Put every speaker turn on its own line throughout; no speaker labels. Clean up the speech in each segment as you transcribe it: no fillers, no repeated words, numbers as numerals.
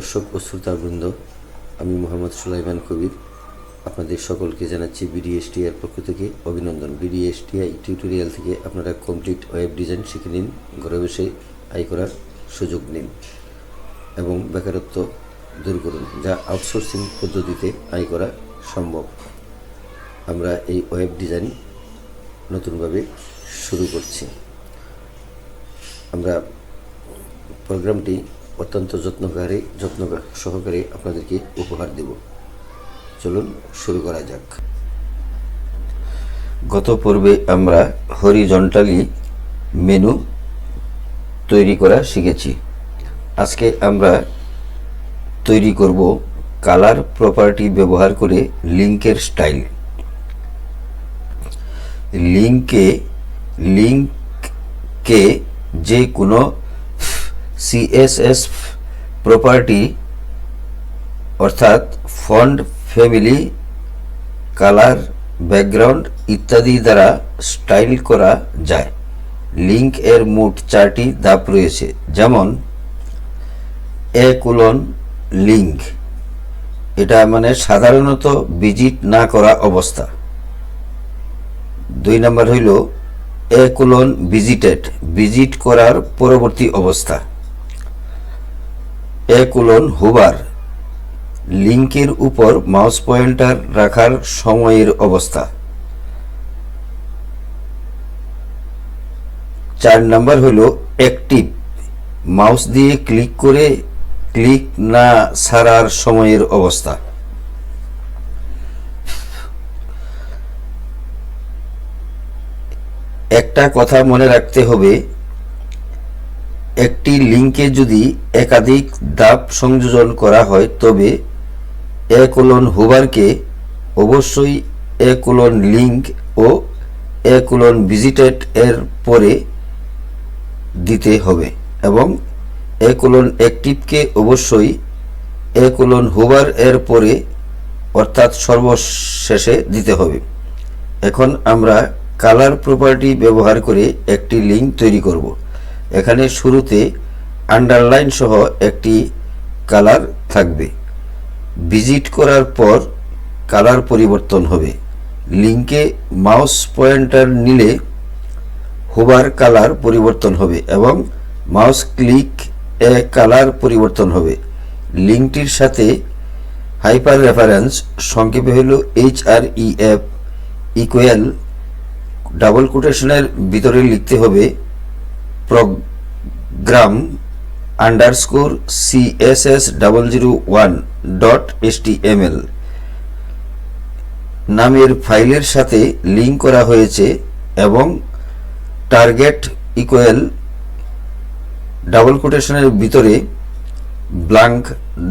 দর্শক ও শ্রোতাবৃন্দ, আমি মোহাম্মদ সুলাইমান কবির আপনাদের সকলকে জানাচ্ছি বিডিএসটিআই এর পক্ষ থেকে অভিনন্দন। বিডিএসটিআই টিউটোরিয়াল থেকে আপনারা কমপ্লিট ওয়েব ডিজাইন শিখে নিন, ঘরে বসে আয় করার সুযোগ নিন এবং বেকারত্ব দূর করুন, যা আউটসোর্সিং পদ্ধতিতে আয় করা সম্ভব। আমরা এই ওয়েব ডিজাইন নতুনভাবে শুরু করছি। আমরা প্রোগ্রামটি অত্যন্ত যত্ন সহকারে আপনাদেরকে উপহার দেব। চলুন শুরু করা যাক। গত পর্বে আমরা হরিজন্টালি মেনু তৈরি করা শিখেছি। আজকে আমরা তৈরি করব কালার প্রপার্টি ব্যবহার করে লিঙ্কের স্টাইল। লিঙ্ককে যে কোনো সিএসএস প্রপার্টি অর্থাৎ ফন্ট, ফ্যামিলি, কালার, ব্যাকগ্রাউন্ড ইত্যাদি দ্বারা স্টাইল করা যায়। লিঙ্ক এর মোট 4টি ধাপ রয়েছে, যেমন লিঙ্ক, এটা মানে সাধারণত ভিজিট না করা অবস্থা। 2 নম্বর হইল ভিজিটেড, ভিজিট করার পরবর্তী অবস্থা। হুবার, লিঙ্কের উপর মাউস পয়েন্টার রাখার সময়ের অবস্থা। 4 নম্বর হলো অ্যাক্টিভ, মাউস দিয়ে ক্লিক না ছাড়ার সময়ের অবস্থা। একটা কথা মনে রাখতে হবে, একটি লিঙ্কে যদি একাধিক ধাপ সংযোজন করা হয় তবে হুবারকে অবশ্যই লিঙ্ক ও ভিজিটেড এর পরে দিতে হবে এবং অ্যাক্টিভকে অবশ্যই হুবার এর পরে অর্থাৎ সর্বশেষে দিতে হবে। এখন আমরা কালার প্রপার্টি ব্যবহার করে একটি লিঙ্ক তৈরি করব। এখানে শুরুতে আন্ডারলাইন সহ একটি কালার থাকবে। ভিজিট করার পর কালার পরিবর্তন হবে। লিঙ্কে মাউস পয়েন্টার নিলে হুবার কালার পরিবর্তন হবে এবং মাউস ক্লিক কালার পরিবর্তন হবে। লিঙ্কটির সাথে হাইপার রেফারেন্স, সংক্ষেপে হল HREF, ইকুয়াল ডাবল কোটেশনের ভিতরে লিখতে হবে program _ css001.html নামের ফাইলের সাথে লিঙ্ক করা হয়েছে এবং টার্গেট ইকুয়াল ডাবল কোটেশনের ভিতরে ব্ল্যাঙ্ক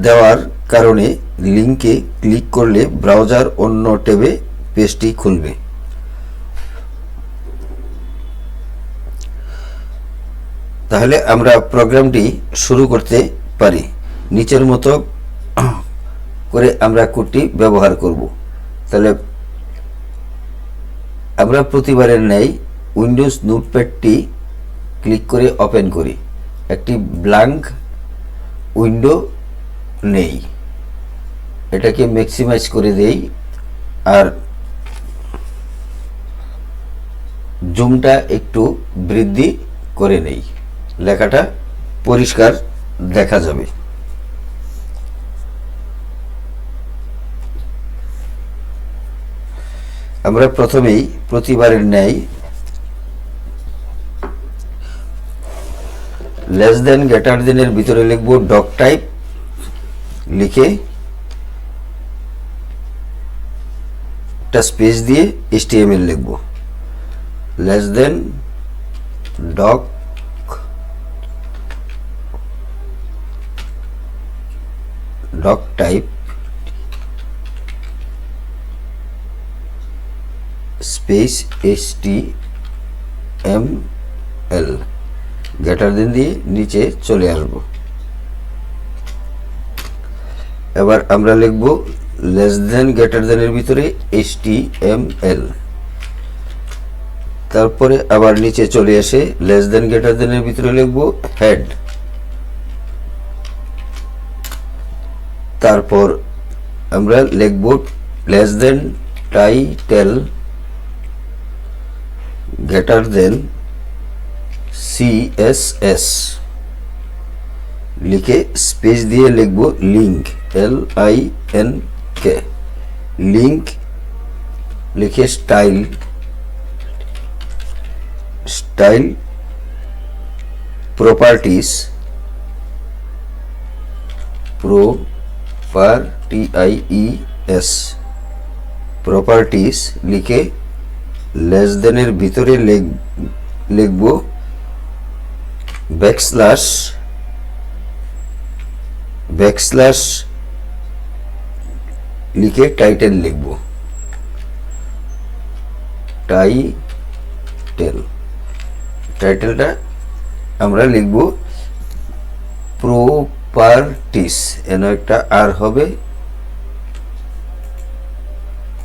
দেওয়ার কারণে লিঙ্কে ক্লিক করলে ব্রাউজার অন্য ট্যাবে পেজটি খুলবে। তাহলে আমরা প্রোগ্রামটি শুরু করতে পারি। নিচের মতো করে আমরা কোডটি ব্যবহার করব। তাহলে আমরা প্রতিবারের ন্যায় উইন্ডোজ নোটপ্যাডটি ক্লিক করে ওপেন করি। একটি ব্ল্যাঙ্ক উইন্ডো নেই, এটাকে ম্যাক্সিমাইজ করে দেই আর জুমটা একটু বৃদ্ধি করে নেই, লেখাটা পরিষ্কার দেখা যাবে। আমরা প্রথমেই প্রতিবারের ন্যায় লেস দেন গ্রেটার দেন এর ভিতরে লিখব ডক টাইপ, লিখে একটা স্পেস দিয়ে HTML লিখব। Less than doc type space HTML, greater than দিয়ে নিচে চলে আসব। এবার আমরা লিখব লেস দেন গ্রেটার দেন এর ভিতরে HTML, তারপরে আবার নিচে চলে আসে লেস দেন গ্রেটার দেন এর ভিতরে লিখব হেড, তারপর আমরা লিখব লেস দেন টাইটেল গ্রেটার দেন CSS লিখে স্পেস দিয়ে লিখব লিঙ্ক LINK লিঙ্ক লিখে স্টাইল প্রপার্টিস প্রপার্টিস লিখে লেস দেনের ভিতরে লিখব ব্যাকস্ল্যাশ লিখে টাইটেল লিখব টাইটেলটা আমরা লিখব প্রপার্টিস এন একটা আর হবে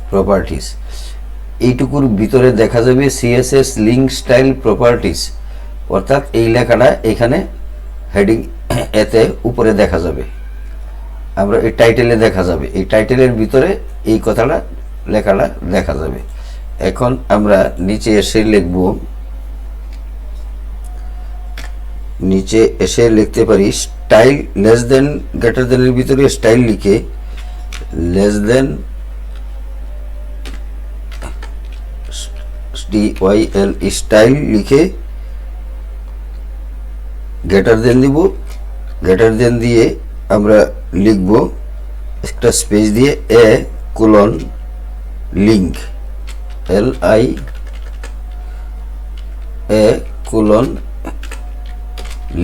প্রপার্টিস এইটুকুর ভিতরে দেখা যাবে CSS লিঙ্ক স্টাইল প্রপার্টিস অর্থাৎ এই লেখাটা এখানে হেডিং এতে উপরে দেখা যাবে আমরা এই টাইটেলে দেখা যাবে এই টাইটেলের ভিতরে এই কথাটা লেখাটা দেখা যাবে এখন আমরা নিচে এসে লিখব নিচে এসে লিখতে পারি স্টাইল লেস দেন গ্রেটার দেনের ভিতরে স্টাইল লিখে লেস দেন STYL স্টাইল লিখে গ্রেটার দেন দিব গ্রেটার দেন দিয়ে আমরা লিখব একটা স্পেস দিয়ে লিঙ্ক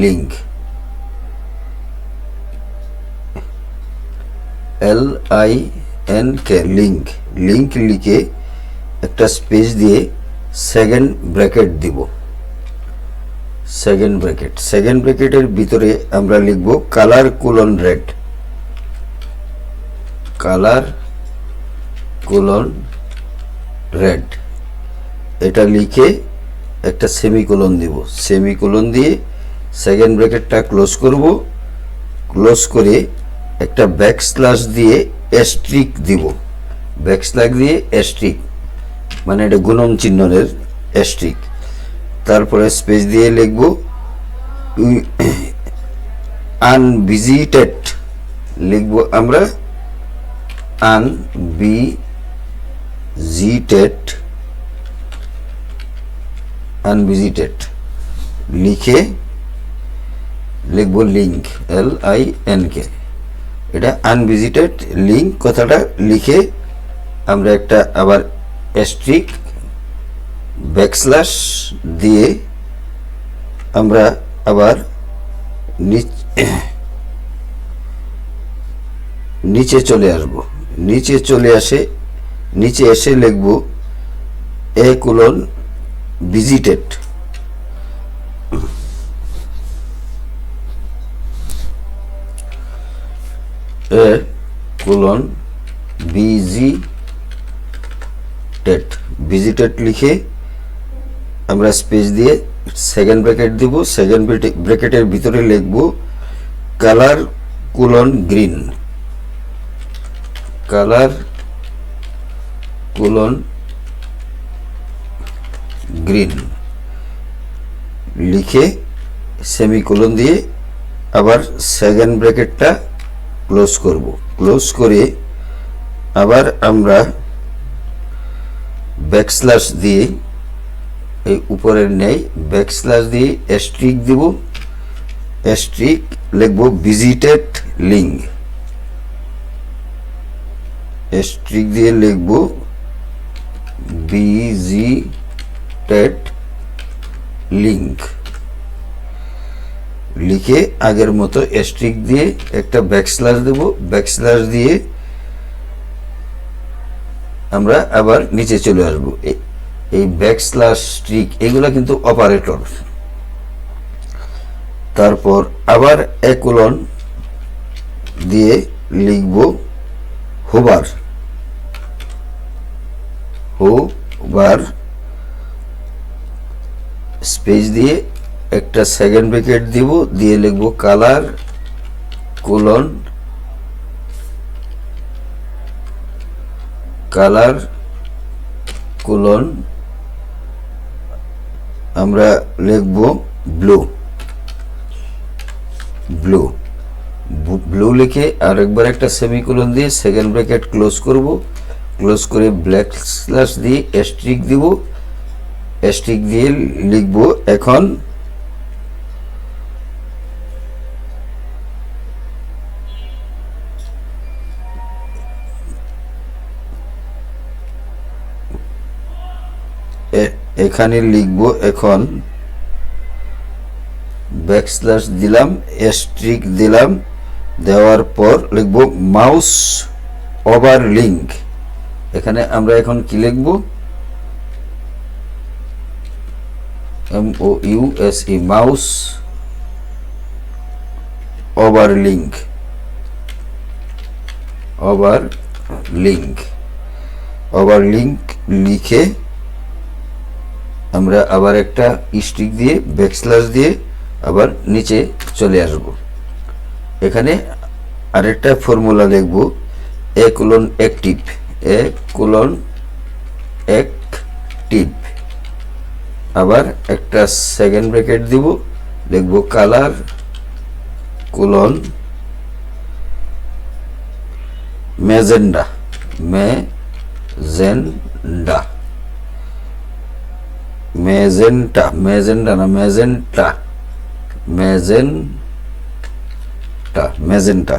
লিঙ্ক LINK লিঙ্ক লিখে একটা স্পেস দিয়ে সেকেন্ড ব্র্যাকেট দিব সেকেন্ড ব্র্যাকেটের ভিতরে আমরা লিখব কালার রেড এটা লিখে একটা সেমিকোলন দিব সেমিকোলন দিয়ে সেকেন্ড ব্র্যাকেটটা ক্লোজ করব ক্লোজ করে একটা ব্যাকস্ল্যাশ দিয়ে অ্যাস্ট্রিক দিব ব্যাকস্ল্যাশ দিয়ে অ্যাস্ট্রিক মানে এটা গুণন চিহ্নের অ্যাস্ট্রিক তারপরে স্পেস দিয়ে লিখব আনভিজিটেড লিখব আমরা আনভিজিটেড লিখে লিখব লিঙ্ক LINK এটা আনভিজিটেড লিঙ্ক কথাটা লিখে আমরা একটা আবার অ্যাস্ট্রিক ব্যাকস্ল্যাশ দিয়ে আমরা আবার নিচে চলে আসব নিচে এসে লিখব ভিজিটেড ভিজিটেড লিখে আমরা স্পেস দিয়ে সেকেন্ড ব্র্যাকেট দিব সেকেন্ড ব্র্যাকেটের ভিতরে লিখব কালার গ্রিন লিখে সেমিকোলন দিয়ে আবার সেকেন্ড ব্র্যাকেটটা ক্লোজ করব ক্লোজ করে আবার আমরা ব্যাকস্ল্যাশ দিয়ে এই উপরের নেই ব্যাকস্ল্যাশ দিয়ে অ্যাস্ট্রিক দিব অ্যাস্ট্রিক লিখব ভিজিটেড লিঙ্ক অ্যাস্ট্রিক দিয়ে লিখব ভিজিটেড লিঙ্ক লিখে আগের মতো অ্যাস্ট্রিক দিয়ে একটা ব্যাকস্ল্যাশ দেব ব্যাকস্ল্যাশ দিয়ে আমরা আবার নিচে চলে আসব এই ব্যাকস্ল্যাশ স্ট্রিক এগুলা কিন্তু অপারেটর তারপর আবার একলন দিয়ে লিখব হোভার স্পেস দিয়ে একটা সেকেন্ড ব্র্যাকেট দিব দিয়ে লিখব কালার কালার কোলন আমরা লিখব ব্লু। ব্লু ব্লু লিখে আরেকবার একটা সেমিকোলন দিয়ে সেকেন্ড ব্র্যাকেট ক্লোজ করব। ক্লোজ করে ব্ল্যাক স্ল্যাশ দিয়ে স্ট্রিক দিব। স্ট্রিক দিয়ে লিখব এখন এখানে লিখব এখন ব্যাকস্ল্যাশ দিলাম, স্ট্রিক দিলাম, দেওয়ার পর লিখব মাউস ওভার লিঙ্ক। এখানে আমরা এখন কি লিখব MOUSE mouse over link. Over link লিখে আমরা আবার একটা স্ট্রিক দিয়ে ব্যাকস্ল্যাশ দিয়ে আবার নিচে চলে আসব। এখানে আরেকটা ফর্মুলা লিখব A colon active. A colon active আবার একটা সেকেন্ড ব্র্যাকেট দিব, লিখব colour colon magenta. Magenta magenta magenta না ম্যাজেন্টা ম্যাজেন্টা ম্যাজেন্টা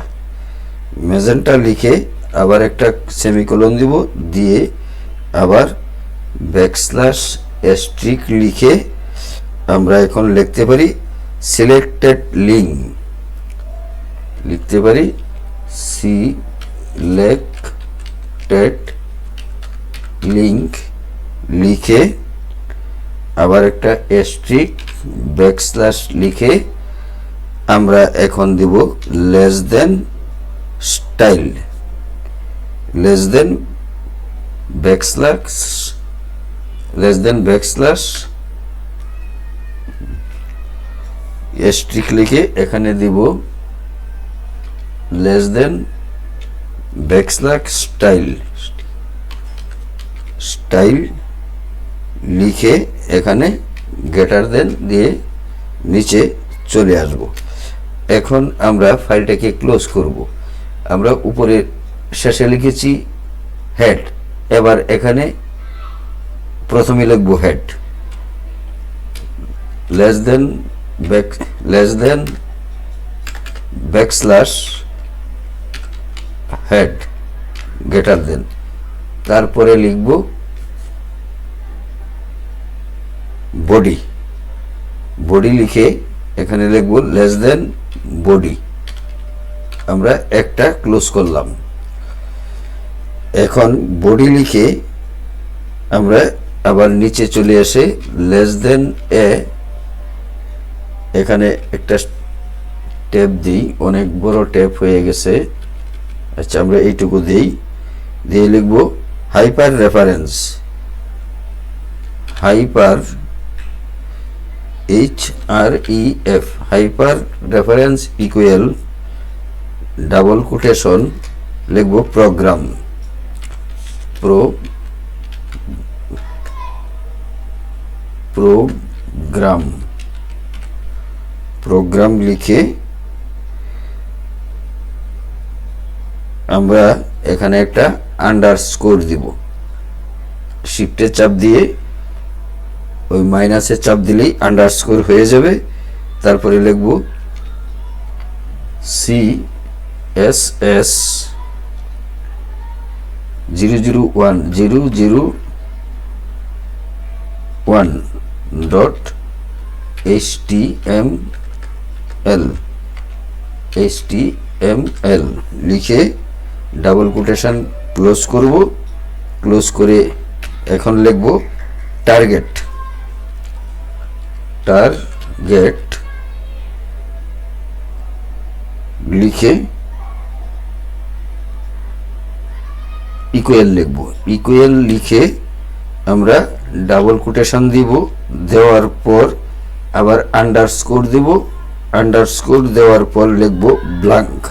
ম্যাজেন্টা লিখে আবার একটা সেমিকোলন দিব, দিয়ে আবার ব্যাকস্ল্যাশ স্ট্রিক লিখে আমরা এখন লিখতে পারি সিলেক্টেড লিঙ্ক। লিখতে পারি সিলেক্টেড লিঙ্ক লিখে আবার একটা স্ট্রিক ব্যাকস্ল্যাশ লিখে আমরা এখন দিব less than style. Less than backslash স্ট্রিক লিখে এখানে দিব লেস দেন ব্যাকস্ল্যাশ স্টাইল লিখে এখানে গ্রেটার দেন দিয়ে নিচে চলে আসব। এখন আমরা ফাইলটাকে ক্লোজ করব। আমরা উপরে শেষে লিখেছি হেড, এবার এখানে প্রথমে লিখব head. Less than backslash head greater than, তারপরে লিখব বডি লিখে এখানে লিখব লেস দেন বডি। আমরা একটা ক্লোজ করলাম। এখন বডি লিখে আমরা আবার নিচে চলে এসে লেস দেন এ, এখানে একটা ট্যাব দিই, অনেক বড় ট্যাব হয়ে গেছে। আচ্ছা, আমরা এইটুকু দিই, দিয়ে লিখব hyper reference. Hyper HREF hyper reference equal double quotation লিখব প্রোগ্রাম। প্রোগ্রাম লিখে আমরা এখানে একটা আন্ডারস্কোর দিব। শিফটে চাপ দিয়ে ওই মাইনাসে চাপ দিলেই আন্ডারস্কোর হয়ে যাবে। তারপরে লিখব CSS 001 ডট HTML লিখে ডাবল কোটেশন ক্লোজ করব। ক্লোজ করে এখন লিখব টার্গেট লিখে ইকুয়াল লিখব। ইকুয়াল লিখে আমরা ডাবল কোটেশন দিব, দেওয়ার পর আবার আন্ডারস্কোর দিব। আন্ডারস্কোর দেওয়ার পর লিখব ব্ল্যাঙ্ক।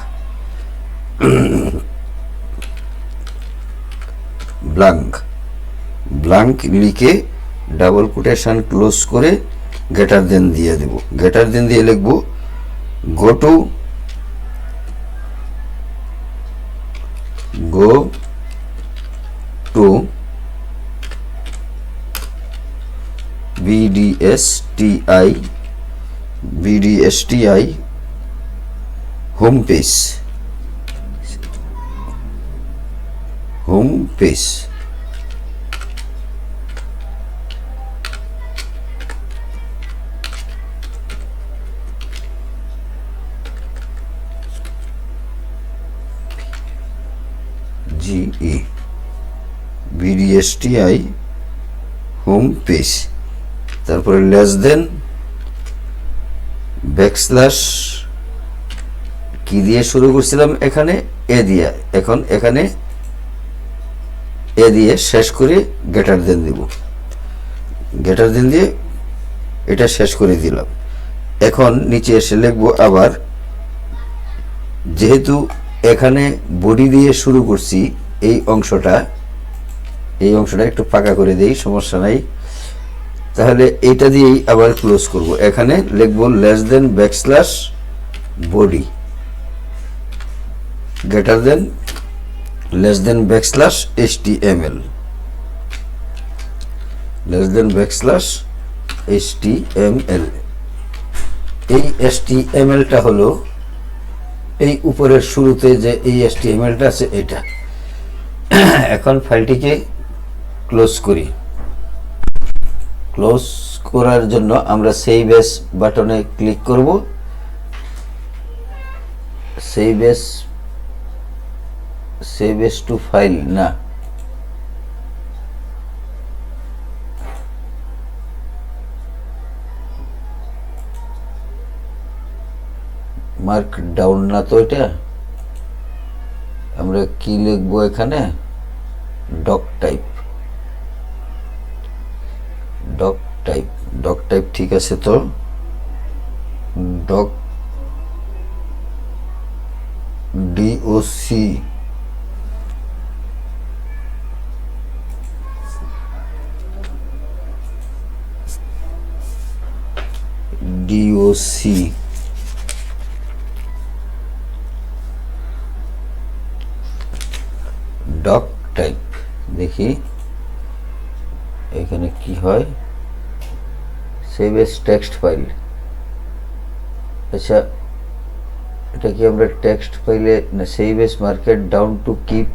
ব্ল্যাঙ্ক লিখে ডাবল কোটেশন ক্লোজ করে গ্রেটার দেন দিয়ে দেব। গ্রেটার দেন দিয়ে লিখব go to BDSTI home page. BDSTI home page. তারপরে লেস দেন ব্যাকস্ল্যাশ কি দিয়ে শুরু করছিলাম, এখানে এ দিয়ে, এখন এখানে এ দিয়ে শেষ করে গ্রেটার দেন দিব। গ্রেটার দেন দিয়ে এটা শেষ করে দিলাম। এখন নিচে এসে লিখবো আবার, যেহেতু এখানে বডি দিয়ে শুরু করছি, এই অংশটা একটু ফাঁকা করে দেই, সমস্যা নাই। তাহলে এইটা দিয়েই আবার ক্লোজ করব। এখানে লিখবো less than backslash body, greater than less than backslash HTML, less than backslash HTML। এই HTMLটা হলো এই উপরের শুরুতে যে এই HTMLটা আছে এটা। এখন ফাইলটিকে ক্লোজ করি। ক্লোজ করার জন্য আমরা সেভ এস বাটনে ক্লিক করব। সেভ এস টু ফাইল না, মার্ক ডাউন না তো, এটা আমরা কি লিখবো এখানে, ডক টাইপ ঠিক আছে। তো ডক DOC ডক টাইপ। দেখি এখানে কি হয়, সেভ এস টেক্সট ফাইল। আচ্ছা, এটা কি আমরা টেক্সট ফাইলে না, save S market down to keep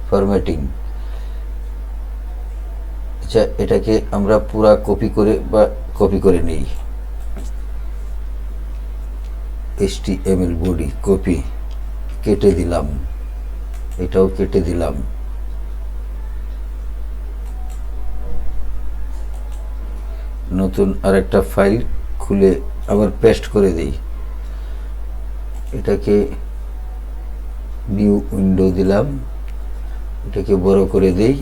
formatting. আচ্ছা, এটাকে আমরা পুরা কপি করে নিই। HTML বডি কপি, কেটে দিলাম, এটাও কেটে দিলাম। নতুন আরেকটা ফাইল খুলে আবার পেস্ট করে দিই। এটাকে নিউ উইন্ডো দিলাম, এটাকে বড় করে দেই।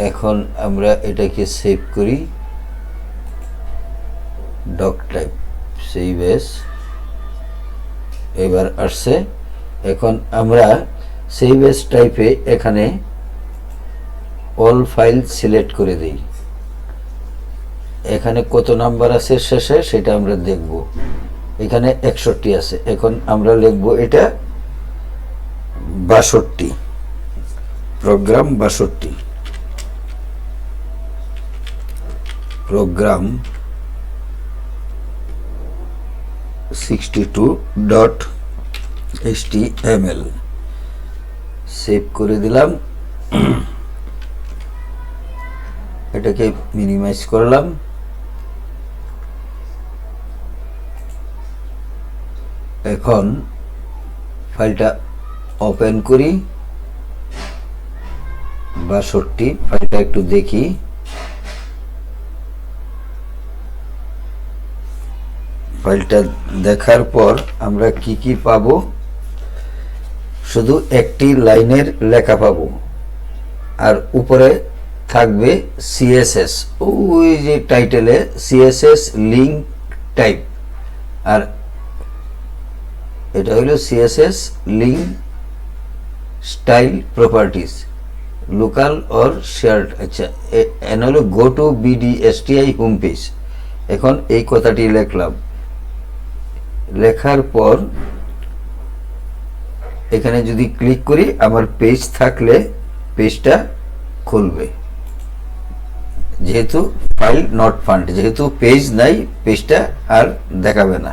এখন আমরা এটাকে সেভ করি, ডক টাইপ, সেভ এস। এবার আসছে। এখন আমরা সেভ এস টাইপে এখানে অল ফাইল সিলেক্ট করে দিই। এখানে কত নাম্বার আছে শেষে সেটা আমরা দেখব। এখানে 61 আছে। এখন আমরা লিখব এটা 62, প্রোগ্রাম 62, প্রোগ্রাম 62.html। সেভ করে দিলাম, এটাকে মিনিমাইজ করলাম। এখন ফাইলটা ওপেন করি, 62 ফাইলটা একটু দেখি। ফাইলটা দেখার পর আমরা কি পাবো, শুধু একটি লাইনের লেখা পাবো, আর উপরে থাকবে CSS, ওই যে টাইটেলে CSS লিঙ্ক টাইপ, আর এটা হলো CSS link style properties local or shared. আচ্ছা, এন হলো গো টু বিডিএসটিআই হোম পেজ। এখন এই কথাটি লিখলাম, লেখার পর এখানে যদি ক্লিক করি আমার পেজ থাকলে পেজটা খুলবে। যেহেতু ফাইল নট ফান্ড, যেহেতু পেজ নাই পেজটা আর দেখাবে না।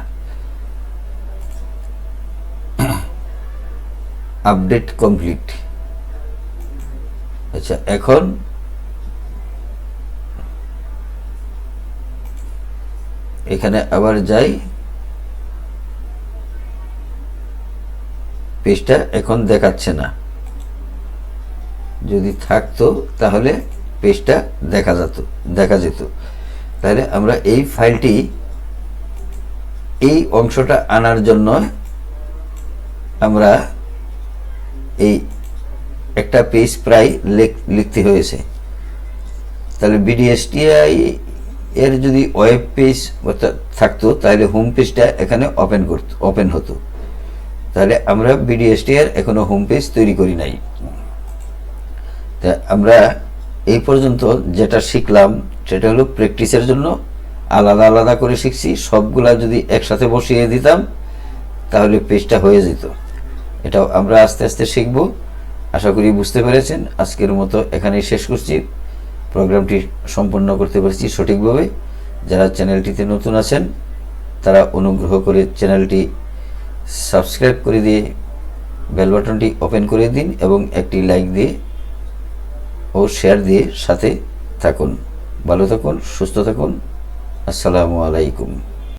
Update complete. আচ্ছা, এখন এখানে আবার যাই, পেজটা এখন দেখাচ্ছে না। যদি থাকতো তাহলে পেজটা দেখা যেত। তাহলে আমরা এই ফাইলটি, এই অংশটা আনার জন্য আমরা এই একটা পেজ প্রায় লিখতে হয়েছে। তাহলে বিডিএসটিআই এর যদি ওয়েব পেজ থাকতো তাহলে হোম পেজটা এখানে ওপেন হতো। তাহলে আমরা বিডিএসটিআই এখনো হোম পেজ তৈরি করি নাই। তা আমরা এই পর্যন্ত যেটা শিখলাম সেটা হলো প্র্যাকটিসের জন্য আলাদা আলাদা করে শিখছি। সবগুলা যদি একসাথে বসিয়ে দিতাম তাহলে পেজটা হয়ে যেত। এটাও আমরা আস্তে আস্তে শিখব। আশা করি বুঝতে পেরেছেন। আজকের মতো এখানেই শেষ করছি। প্রোগ্রামটি সম্পন্ন করতে পেরেছি সঠিকভাবে। যারা চ্যানেলটিতে নতুন আছেন তারা অনুগ্রহ করে চ্যানেলটি সাবস্ক্রাইব করে দিয়ে বেল বাটনটি ওপেন করে দিন এবং একটি লাইক দিয়ে ও শেয়ার দিয়ে সাথে থাকুন। ভালো থাকুন, সুস্থ থাকুন। আসসালামু আলাইকুম।